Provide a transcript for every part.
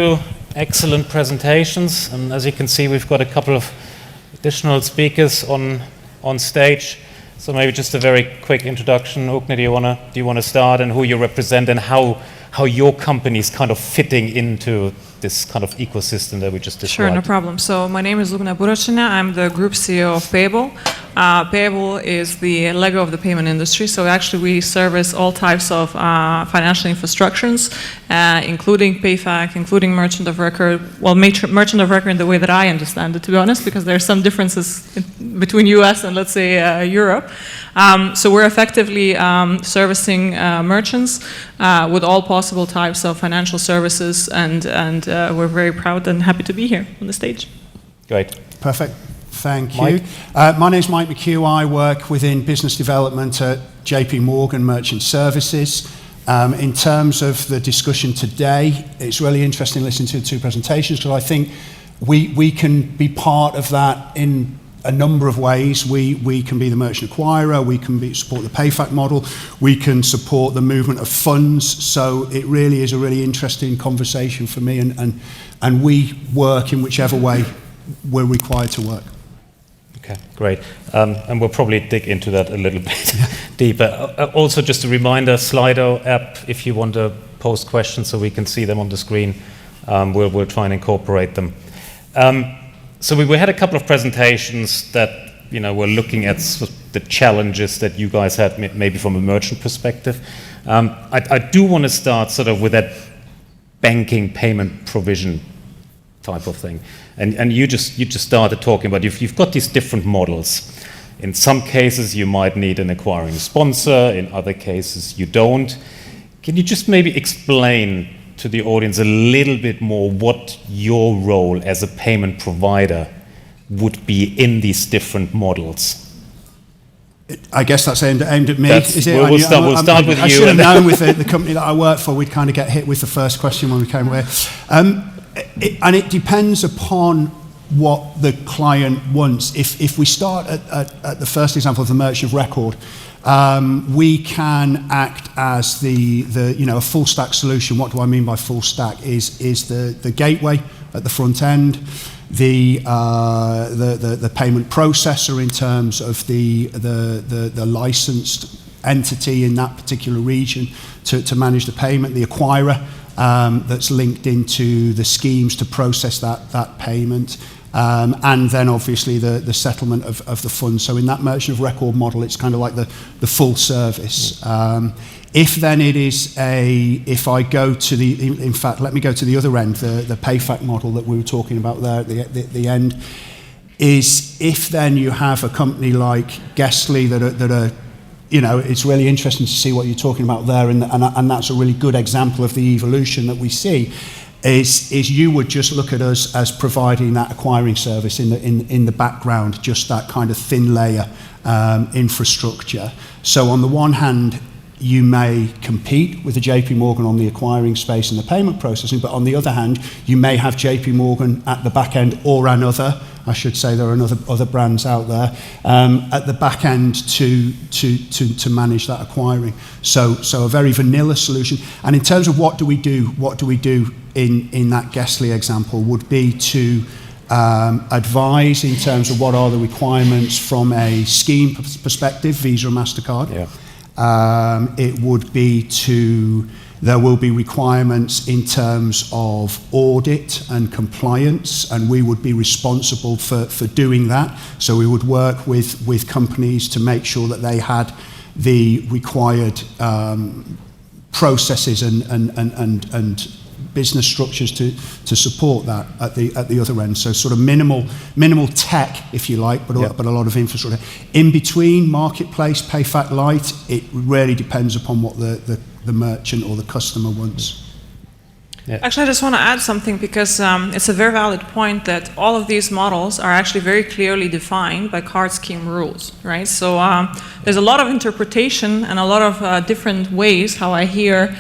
Two excellent presentations, and as you can see, we've got a couple of additional speakers on stage. So maybe just a very quick introduction. Ugne, do you wanna start, and who you represent, and how your company is kind of fitting into this kind of ecosystem that we just described? Sure, no problem. So my name is Ugne Buraciene. I'm the group CEO of Payabl. Payabl is the Lego of the payment industry. So actually we service all types of financial infrastructures, including Payfac, including merchant of record. Well, merchant of record in the way that I understand it, to be honest, because there are some differences between US and, let's say, Europe. So we're effectively servicing merchants with all possible types of financial services, and we're very proud and happy to be here on the stage. Great. Perfect. Thank you. My name is Mike McHugh. I work within business development at JP Morgan Merchant Services. In terms of the discussion today, it's really interesting listening to the two presentations, because I think we can be part of that in a number of ways. We can be the merchant acquirer, we can support the Payfac model, we can support the movement of funds. So it really is a really interesting conversation for me, and we work in whichever way we're required to work. Okay, great. And we'll probably dig into that a little bit deeper. Also, just a reminder, Slido app, if you want to post questions so we can see them on the screen, we'll try and incorporate them. So we had a couple of presentations that were looking at the challenges that you guys had, maybe from a merchant perspective. I do want to start sort of with that banking payment provision type of thing, and you just started talking about you've got these different models. In some cases, you might need an acquiring sponsor. In other cases, you don't. Can you just maybe explain to the audience a little bit more what your role as a payment provider would be in these different models? I guess that's aimed at me. Is it? We'll start with you. I should have known with the company that I work for, we'd kind of get hit with the first question when we came away. And it depends upon what the client wants. If we start at the first example of the merchant of record, we can act as the a full stack solution. What do I mean by full stack? Is the gateway at the front end, the payment processor in terms of the licensed entity in that particular region to manage the payment, the acquirer that's linked into the schemes to process that payment. And then obviously the settlement of the funds. So in that merchant of record model, it's kind of like the full service. If then it is if I go to in fact, let me go to the other end, the Payfac model that we were talking about there at the end, is if then you have a company like Guesty that are it's really interesting to see what you're talking about there, and that's a really good example of the evolution that we see. Is you would just look at us as providing that acquiring service in the background, just that kind of thin layer infrastructure. So on the one hand, you may compete with the JP Morgan on the acquiring space and the payment processing, but on the other hand, you may have JP Morgan at the back end, or another, I should say there are other brands out there, at the back end to manage that acquiring. So a very vanilla solution. And in terms of what do we do in that Guesty example would be to advise in terms of what are the requirements from a scheme perspective, Visa and MasterCard. Yeah. It would be there will be requirements in terms of audit and compliance, and we would be responsible for doing that. So we would work with companies to make sure that they had the required processes and business structures to support that at the other end. So sort of minimal tech, if you like, but a lot of infrastructure. In between marketplace, Payfac Lite, it really depends upon what the merchant or the customer wants. Yeah. Actually, I just want to add something, because it's a very valid point that all of these models are actually very clearly defined by card scheme rules, right? So there's a lot of interpretation and a lot of different ways how I hear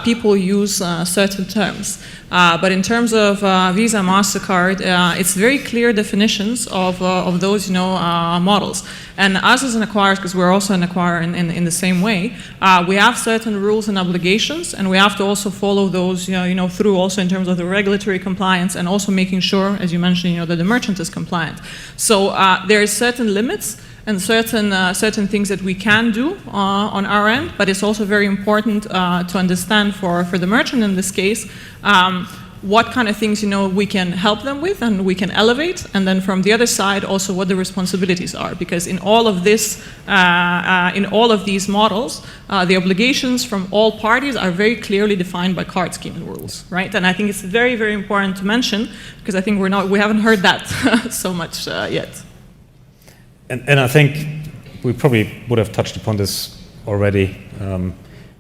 people use certain terms. But in terms of Visa, MasterCard, it's very clear definitions of those, models. And us as an acquirer, because we're also an acquirer in the same way, we have certain rules and obligations, and we have to also follow those, through also in terms of the regulatory compliance, and also making sure, as you mentioned, that the merchant is compliant. So there is certain limits and certain things that we can do on our end, but it's also very important to understand for the merchant in this case, what kind of things we can help them with and we can elevate, and then from the other side also what the responsibilities are, because in all of this, in all of these models, the obligations from all parties are very clearly defined by card scheme rules, right? And I think it's very, very important to mention, because I think we haven't heard that so much yet. And I think we probably would have touched upon this already.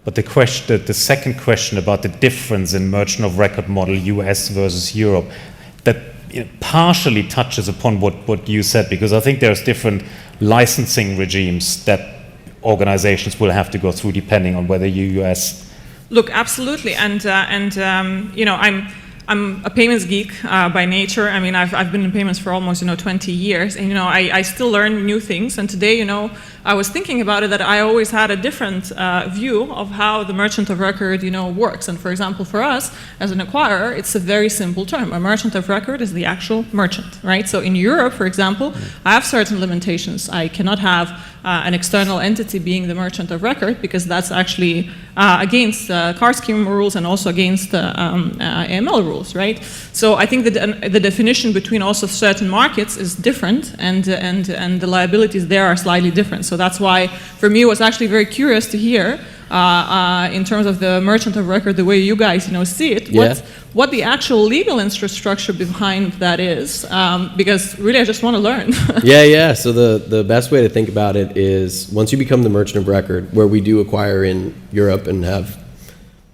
But the second question about the difference in merchant of record model, US versus Europe, that partially touches upon what you said, because I think there's different licensing regimes that organizations will have to go through depending on whether US. Look, absolutely, and I'm a payments geek by nature. I mean, I've been in payments for almost 20 years, and I still learn new things. And today, I was thinking about it that I always had a different view of how the merchant of record, works. And for example, for us as an acquirer, it's a very simple term. A merchant of record is the actual merchant, right? So in Europe, for example, I have certain limitations. I cannot have an external entity being the merchant of record, because that's actually against card scheme rules and also against AML rules, right? So I think that the definition between also certain markets is different, and the liabilities there are slightly different. So that's why, for me, it was actually very curious to hear in terms of the merchant of record, the way you guys see it, what the actual legal infrastructure behind that is, because really I just want to learn. So the best way to think about it is, once you become the merchant of record, where we do acquire in Europe and have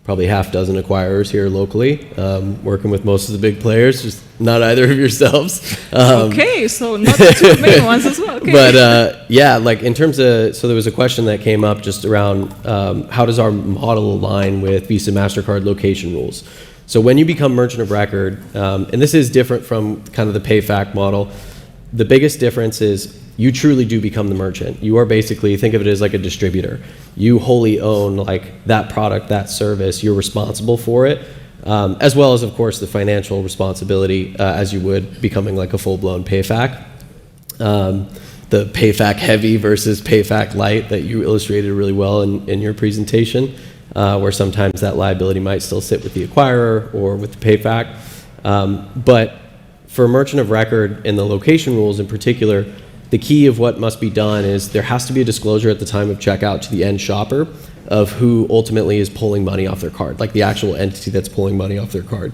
probably half dozen acquirers here locally, working with most of the big players, just not either of yourselves. Okay, so not the two main ones as well. Okay. But like in terms of, so there was a question that came up just around how does our model align with Visa, MasterCard location rules? So when you become merchant of record, and this is different from kind of the Payfac model, the biggest difference is you truly do become the merchant. You are basically, think of it as like a distributor. You wholly own like that product, that service. You're responsible for it, as well as, of course, the financial responsibility as you would becoming like a full-blown Payfac. The Payfac heavy versus Payfac light that you illustrated really well in your presentation, where sometimes that liability might still sit with the acquirer or with the Payfac. But for a merchant of record in the location rules in particular, the key of what must be done is there has to be a disclosure at the time of checkout to the end shopper of who ultimately is pulling money off their card, like the actual entity that's pulling money off their card.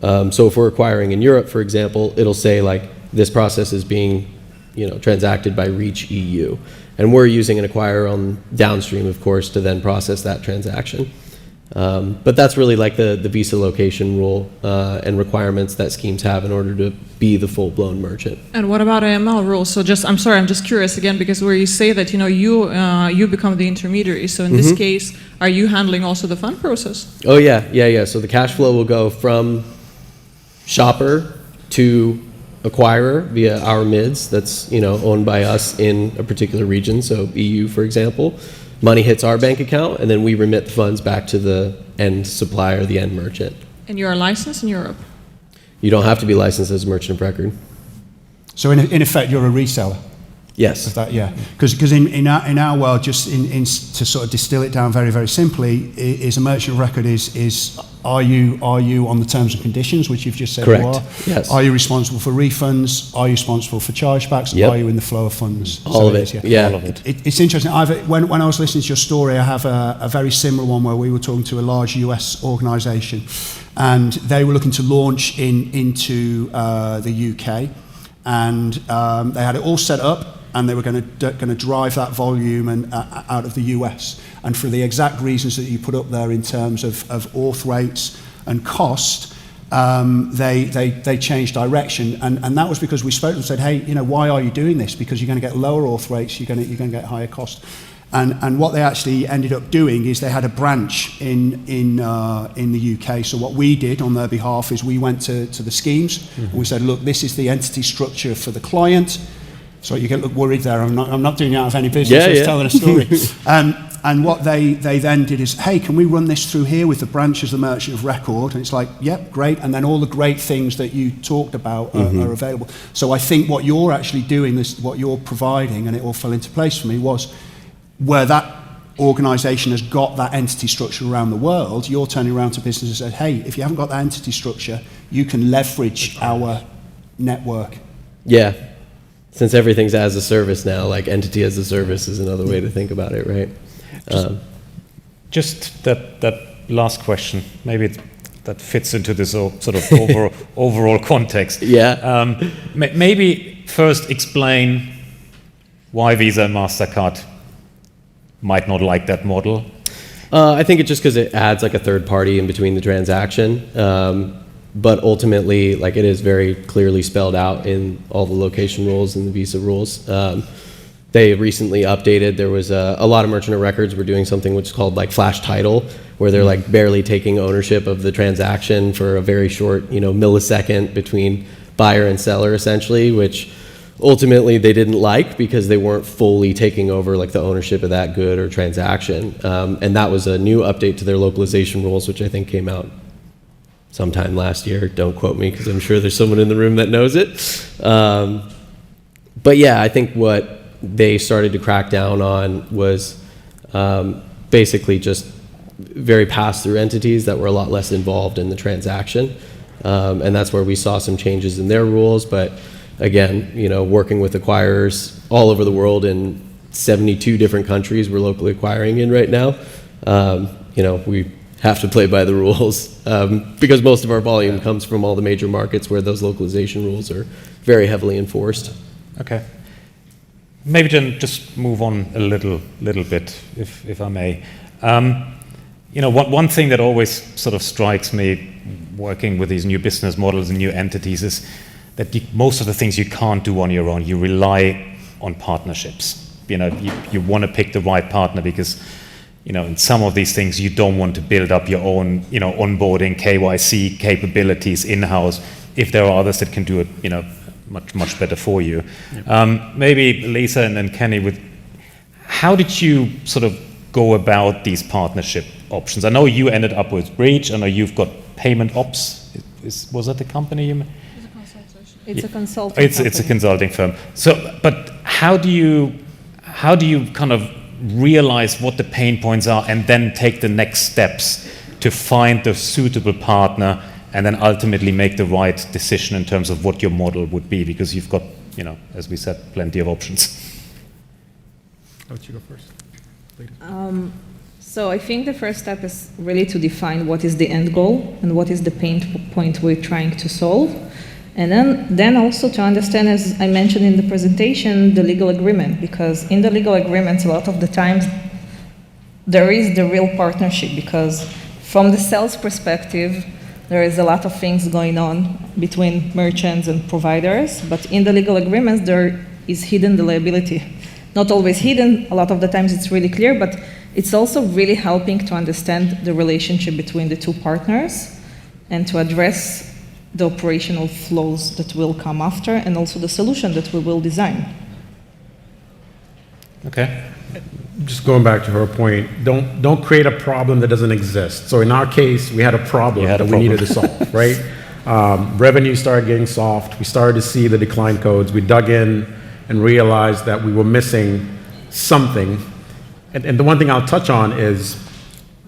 So if we're acquiring in Europe, for example, it'll say like this process is being transacted by Reach EU. And we're using an acquirer on downstream, of course, to then process that transaction. But that's really like the Visa location rule and requirements that schemes have in order to be the full-blown merchant. And what about AML rules? So I'm just curious again, because where you say that you become the intermediary. So in this case, are you handling also the fund process? Oh yeah. So the cash flow will go from shopper to acquirer via our MIDS that's owned by us in a particular region. So EU, for example. Money hits our bank account, and then we remit the funds back to the end supplier, the end merchant. And you are licensed in Europe? You don't have to be licensed as a merchant of record. So in effect, you're a reseller? Yes. Of that, yeah. Because in our world, just to sort of distill it down very, very simply, is a merchant of record is are you on the terms and conditions, which you've just said Correct. you are? Yes. Are you responsible for refunds? Are you responsible for chargebacks? Yep. Are you in the flow of funds? All of it, yeah. All of it. It's interesting. When I was listening to your story, I have a very similar one where we were talking to a large US organisation, and they were looking to launch into the UK, and they had it all set up, and they were going to drive that volume out of the US. And for the exact reasons that you put up there in terms of auth rates and cost, they changed direction. And that was because we spoke and said, hey, why are you doing this? Because you're going to get lower auth rates, you're going to get higher cost. And what they actually ended up doing is they had a branch in the UK. So what we did on their behalf is we went to the schemes and we said, look, this is the entity structure for the client. So you get look worried there. I'm not doing it out of any business. I'm just telling a story. And what they then did is, hey, can we run this through here with the branch as the merchant of record? And it's like, yep, great. And then all the great things that you talked about are available. So I think what you're actually doing, what you're providing, and it all fell into place for me, was where that organisation has got that entity structure around the world, you're turning around to business and said, hey, if you haven't got that entity structure, you can leverage our network. Yeah. Since everything's as a service now, like entity as a service is another way to think about it, right? Just that last question, maybe that fits into this sort of overall context. Yeah. Maybe first explain why Visa and MasterCard might not like that model. I think it's just because it adds like a third party in between the transaction. But ultimately, like it is very clearly spelled out in all the location rules and the Visa rules. They recently updated. There was a lot of merchant of records were doing something which is called like flash title, where they're like barely taking ownership of the transaction for a very short, millisecond between buyer and seller, essentially, which ultimately they didn't like because they weren't fully taking over like the ownership of that good or transaction. And that was a new update to their localization rules, which I think came out sometime last year. Don't quote me because I'm sure there's someone in the room that knows it. But yeah, I think what they started to crack down on was basically just very pass-through entities that were a lot less involved in the transaction. And that's where we saw some changes in their rules. But again, working with acquirers all over the world in 72 different countries we're locally acquiring in right now, we have to play by the rules because most of our volume comes from all the major markets where those localization rules are very heavily enforced. Okay. Maybe then just move on a little bit, if I may. One thing that always sort of strikes me working with these new business models and new entities is that most of the things you can't do on your own. You rely on partnerships. You want to pick the right partner because in some of these things, you don't want to build up your own, onboarding, KYC capabilities in-house if there are others that can do it, much better for you. Yeah. Maybe Alisa and then Kenny, how did you sort of go about these partnership options? I know you ended up with Breach. I know you've got Payment Ops. Was that the company you? It's a consulting. It's a consulting firm. So, but how do you kind of realize what the pain points are and then take the next steps to find the suitable partner and then ultimately make the right decision in terms of what your model would be, because you've got, as we said, plenty of options. I'll let you go first. So I think the first step is really to define what is the end goal and what is the pain point we're trying to solve. And then also to understand, as I mentioned in the presentation, the legal agreement, because in the legal agreements, a lot of the times, there is the real partnership, because from the sales perspective, there is a lot of things going on between merchants and providers, but in the legal agreements, there is hidden the liability. Not always hidden, a lot of the times it's really clear, but it's also really helping to understand the relationship between the two partners and to address the operational flows that will come after, and also the solution that we will design. Okay. Just going back to her point, don't create a problem that doesn't exist. So in our case, we had a problem we needed to solve, right? Revenue started getting soft. We started to see the decline codes. We dug in and realized that we were missing something. And the one thing I'll touch on is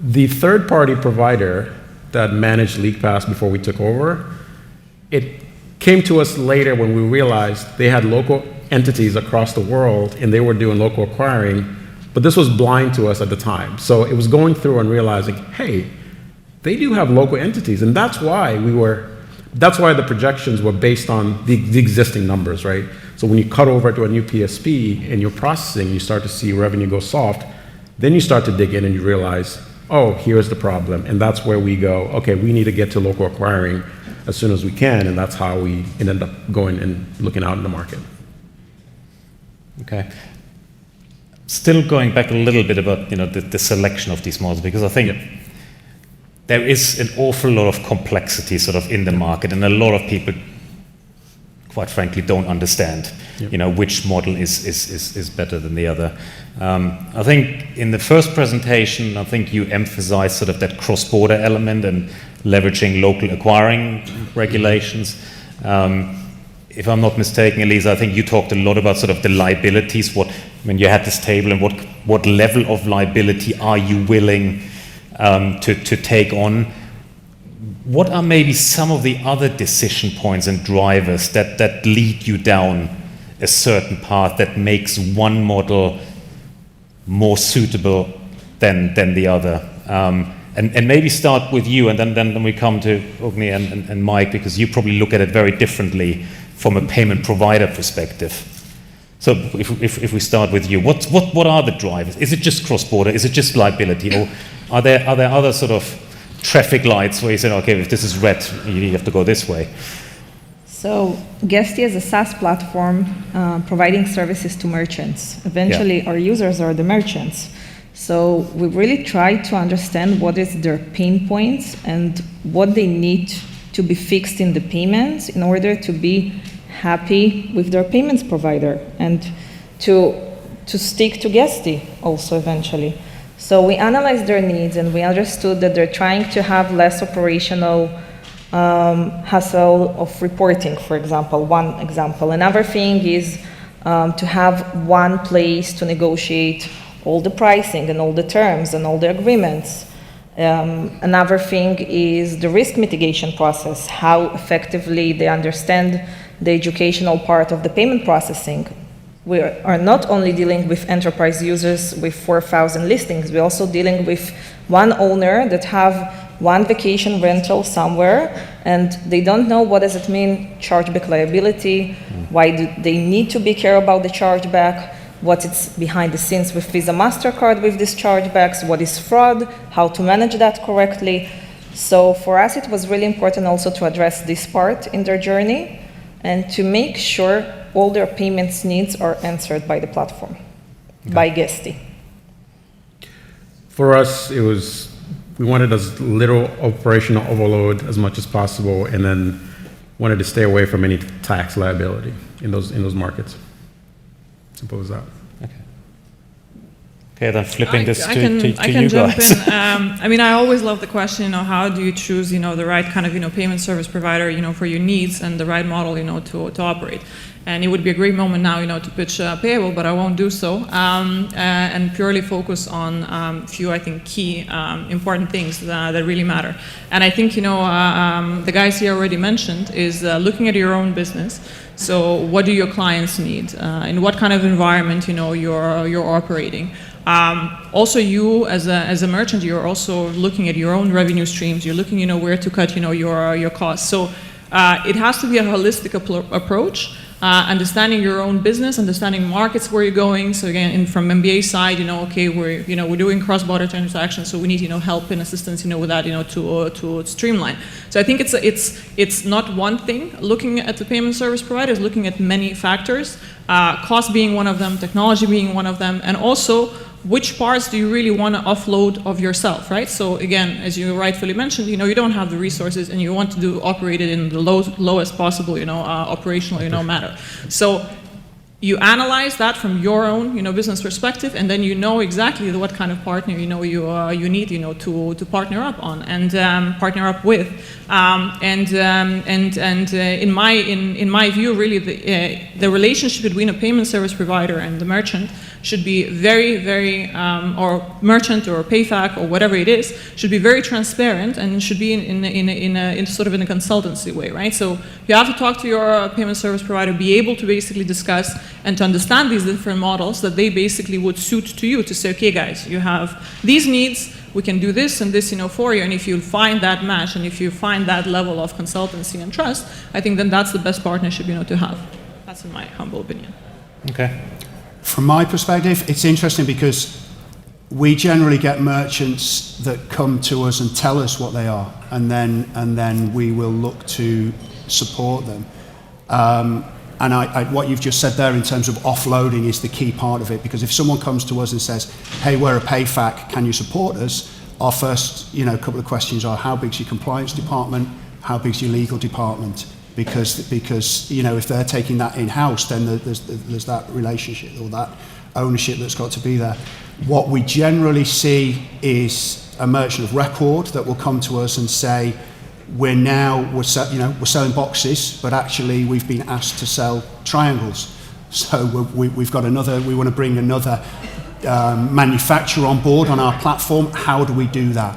the third-party provider that managed LeakPass before we took over. It came to us later when we realized they had local entities across the world and they were doing local acquiring, but this was blind to us at the time. So it was going through and realizing, hey, they do have local entities, and that's why the projections were based on the existing numbers, right? So when you cut over to a new PSP and you're processing, you start to see revenue go soft, then you start to dig in and you realize, oh, here's the problem. And that's where we go, okay, we need to get to local acquiring as soon as we can, and that's how we end up going and looking out in the market. Okay. still going back a little bit about the selection of these models, because I think there is an awful lot of complexity sort of in the market, and a lot of people, quite frankly, don't understand which model is better than the other. I think in the first presentation, I think you emphasized sort of that cross-border element and leveraging local acquiring regulations. If I'm not mistaken, Alisa, I think you talked a lot about sort of the liabilities, when you had this table, and what level of liability are you willing to take on. What are maybe some of the other decision points and drivers that lead you down a certain path that makes one model more suitable than the other? And maybe start with you, and then we come to Ugne and Mike, because you probably look at it very differently from a payment provider perspective. So if we start with you, what are the drivers? Is it just cross-border? Is it just liability? Or are there other sort of traffic lights where you say, okay, if this is red, you have to go this way? So Guesty is a SaaS platform providing services to merchants. Eventually, our users are the merchants. So we really try to understand what is their pain points and what they need to be fixed in the payments in order to be happy with their payments provider and to stick to Guesty also eventually. So we analyzed their needs, and we understood that they're trying to have less operational hassle of reporting, for example, one example. Another thing is to have one place to negotiate all the pricing and all the terms and all the agreements. Another thing is the risk mitigation process, how effectively they understand the educational part of the payment processing. We are not only dealing with enterprise users with 4,000 listings, we're also dealing with one owner that have one vacation rental somewhere, and they don't know what does it mean, chargeback liability, why do they need to be care about the chargeback, what is behind the scenes with Visa, MasterCard with these chargebacks, what is fraud, how to manage that correctly. So for us, it was really important also to address this part in their journey and to make sure all their payments needs are answered by the platform, by Guesty. For us, we wanted as little operational overload as much as possible, and then wanted to stay away from any tax liability in those markets. Simple as that. Okay, then flipping this to you jump guys. in. I mean, I always love the question, how do you choose, the right kind of, payment service provider, for your needs and the right model, to operate. And it would be a great moment now, to pitch Payable, but I won't do so, and purely focus on a few, I think, key important things that really matter. And I think, the guys here already mentioned is looking at your own business. So what do your clients need? In what kind of environment, you're operating? Also, you as a merchant, you're also looking at your own revenue streams. You're looking, where to cut, your costs. So it has to be a holistic approach. Understanding your own business, understanding markets where you're going. So again, from MBA side, okay, we're doing cross-border transactions, so we need help and assistance, with that, to streamline. So I think it's not one thing. Looking at the payment service providers, looking at many factors, cost being one of them, technology being one of them, and also which parts do you really want to offload of yourself, right? So again, as you rightfully mentioned, you don't have the resources and you want to operate it in the lowest possible, operational, manner. So you analyze that from your own, business perspective, and then you know exactly what kind of partner, you need, to partner up on and partner up with. In my view, really, the relationship between a payment service provider and the merchant should be very, very, or merchant or Payfac or whatever it is, should be very transparent and should be in sort of in a consultancy way, right? So you have to talk to your payment service provider, be able to basically discuss and to understand these different models that they basically would suit to you, to say, okay, guys, you have these needs, we can do this and this, for you, and if you find that match and if you find that level of consultancy and trust, I think then that's the best partnership, to have. That's in my humble opinion. Okay. From my perspective, it's interesting because we generally get merchants that come to us and tell us what they are, and then we will look to support them. what you've just said there in terms of offloading is the key part of it, because if someone comes to us and says, hey, we're a Payfac, can you support us? Our first, couple of questions are, how big's your compliance department? How big's your legal department? Because if they're taking that in-house, then there's that relationship or that ownership that's got to be there. What we generally see is a merchant of record that will come to us and say, we're selling boxes, but actually we've been asked to sell triangles. So we want to bring another manufacturer on board on our platform. How do we do that?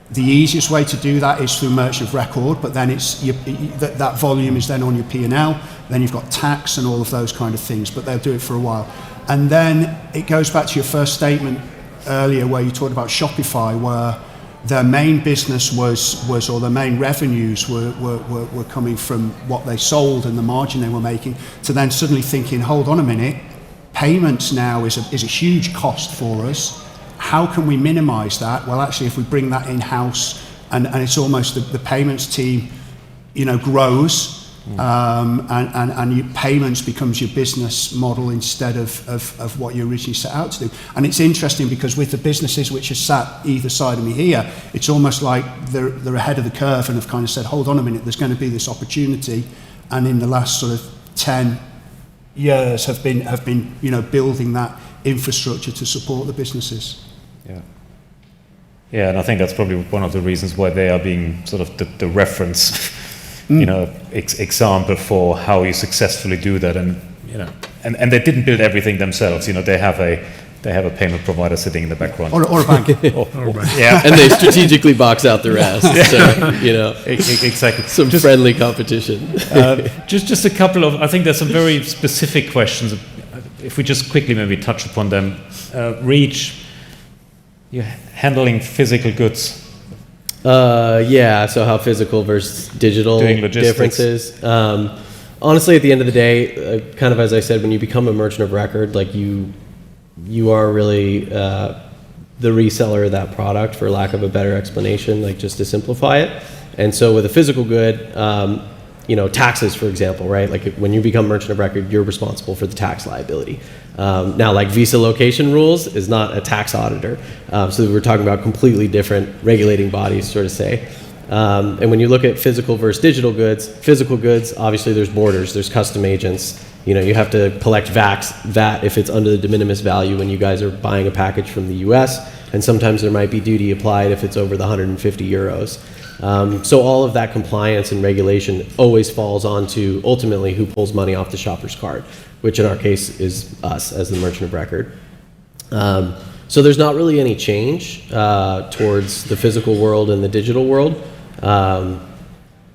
The easiest way to do that is through merchant of record, but then that volume is then on your P&L, then you've got tax and all of those kind of things, but they'll do it for a while. And then it goes back to your first statement earlier where you talked about Shopify, where their main business or their main revenues were coming from what they sold and the margin they were making, to then suddenly thinking, hold on a minute, payments now is a huge cost for us. How can we minimize that? Well, actually, if we bring that in-house and it's almost the payments team, grows, and your payments becomes your business model instead of what you originally set out to do. And it's interesting because with the businesses which are sat either side of me here, it's almost like they're ahead of the curve and have kind of said, hold on a minute, there's going to be this opportunity. And in the last sort of 10 years have been building that infrastructure to support the businesses. Yeah, and I think that's probably one of the reasons why they are being sort of the reference, example for how you successfully do that, and they didn't build everything themselves. They have a payment provider sitting in the background, or a bank, yeah, and they strategically box out the rest. So exactly. Some friendly competition. Just a couple of, I think there's some very specific questions. If we just quickly maybe touch upon them, Reach. You're handling physical goods. So how physical versus digital differences. Honestly, at the end of the day, kind of as I said, when you become a merchant of record, like you are really the reseller of that product, for lack of a better explanation, like just to simplify it. And so with a physical good, taxes, for example, right? Like when you become merchant of record, you're responsible for the tax liability. Now, like Visa location rules is not a tax auditor. So we're talking about completely different regulating bodies, sort of say. And when you look at physical versus digital goods, physical goods, obviously there's borders, there's custom agents. You have to collect VAT if it's under the de minimis value when you guys are buying a package from the US. And sometimes there might be duty applied if it's over the 150 euros. So all of that compliance and regulation always falls onto ultimately who pulls money off the shopper's card, which in our case is us as the merchant of record. So there's not really any change towards the physical world and the digital world.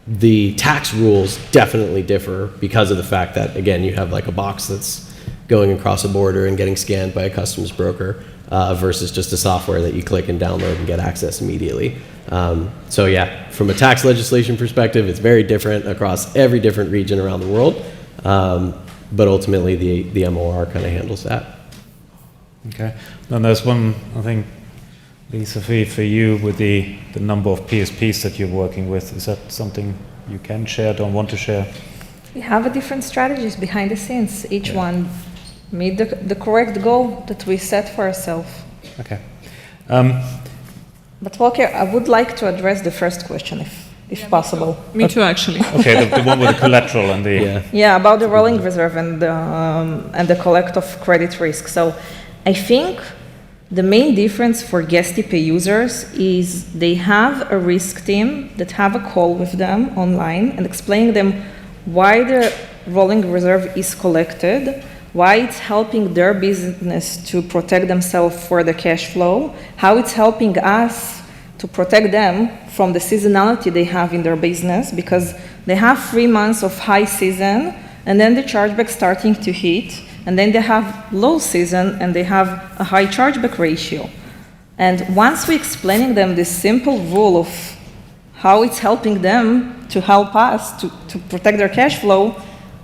The tax rules definitely differ because of the fact that, again, you have like a box that's going across a border and getting scanned by a customs broker versus just a software that you click and download and get access immediately. So yeah, from a tax legislation perspective, it's very different across every different region around the world. But ultimately, the MOR kind of handles that. Okay. Then there's one, I think, Lisa, for you with the number of PSPs that you're working with. Is that something you can share, don't want to share? We have different strategies behind the scenes. Each one meet the correct goal that we set for ourselves. Okay. But Volker, I would like to address the first question, if possible. Me too, actually. Okay, the one with the collateral and the... Yeah, about the rolling reserve and the collect of credit risk. So I think the main difference for Guesty Pay users is they have a risk team that have a call with them online and explain them why the rolling reserve is collected, why it's helping their business to protect themselves for the cash flow, how it's helping us to protect them from the seasonality they have in their business, because they have 3 months of high season and then the chargeback starting to hit, and then they have low season and they have a high chargeback ratio. And once we're explaining them this simple rule of how it's helping them to help us to protect their cash flow,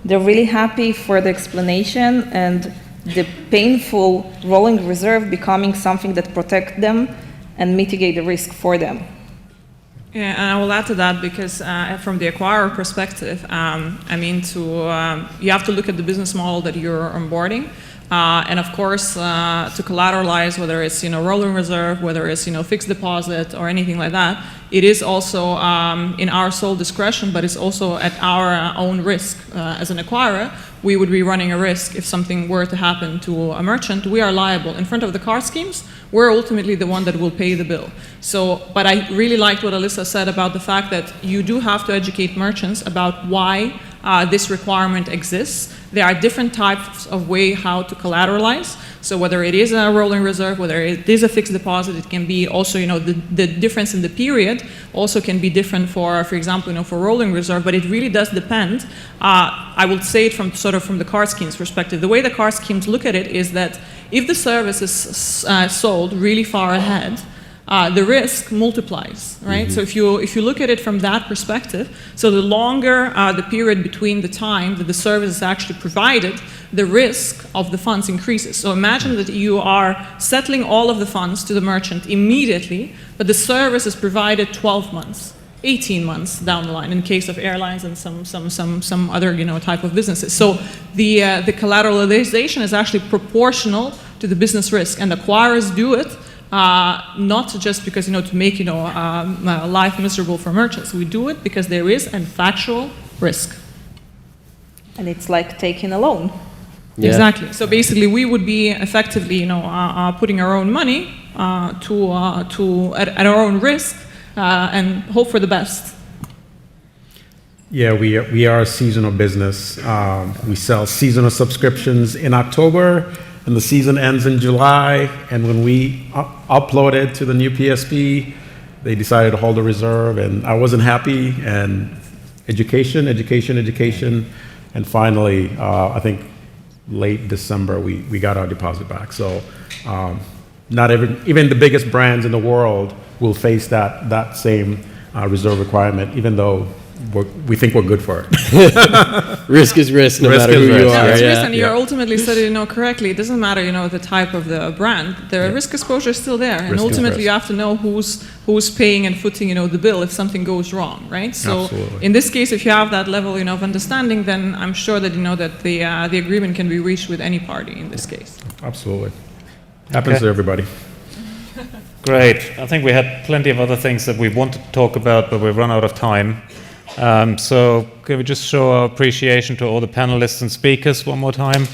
they're really happy for the explanation and the painful rolling reserve becoming something that protects them and mitigate the risk for them. Yeah, and I will add to that because from the acquirer perspective, you have to look at the business model that you're onboarding. And of course, to collateralize, whether it's rolling reserve, whether it's fixed deposit or anything like that, it is also in our sole discretion, but it's also at our own risk. As an acquirer, we would be running a risk if something were to happen to a merchant. We are liable in front of the card schemes. We're ultimately the one that will pay the bill. So, but I really liked what Alisa said about the fact that you do have to educate merchants about why this requirement exists. There are different types of way how to collateralize. So whether it is a rolling reserve, whether it is a fixed deposit, it can be also, the difference in the period also can be different for example, for rolling reserve, but it really does depend. I would say it from the card schemes perspective. The way the card schemes look at it is that if the service is sold really far ahead, the risk multiplies, right? Mm-hmm. So if you look at it from that perspective, so the longer the period between the time that the service is actually provided, the risk of the funds increases. So imagine that you are settling all of the funds to the merchant immediately, but the service is provided 12 months. 18 months down the line in case of airlines and some other type of businesses. So the collateralization is actually proportional to the business risk, and acquirers do it not just because to make life miserable for merchants. We do it because there is a factual risk. And it's like taking a loan. Yeah. Exactly. So basically, we would be effectively putting our own money at our own risk. And hope for the best. Yeah, we are a seasonal business. We sell seasonal subscriptions in October, and the season ends in July. And when we uploaded to the new PSP, they decided to hold a reserve, and I wasn't happy. And education, and finally, I think late December, we got our deposit back. So not even the biggest brands in the world will face that same reserve requirement, even though we think we're good for it. Risk is risk, no matter who you are. No, it's risk, and you're ultimately said it correctly. It doesn't matter, the type of the brand. The risk exposure is still there, and ultimately you have to know who's paying and footing, the bill if something goes wrong, right? So Absolutely. In this case, if you have that level, of understanding, then I'm sure that that the agreement can be reached with any party in this case. Absolutely, happens to everybody. Great. I think we had plenty of other things that we wanted to talk about, but we've run out of time. So can we just show our appreciation to all the panelists and speakers one more time?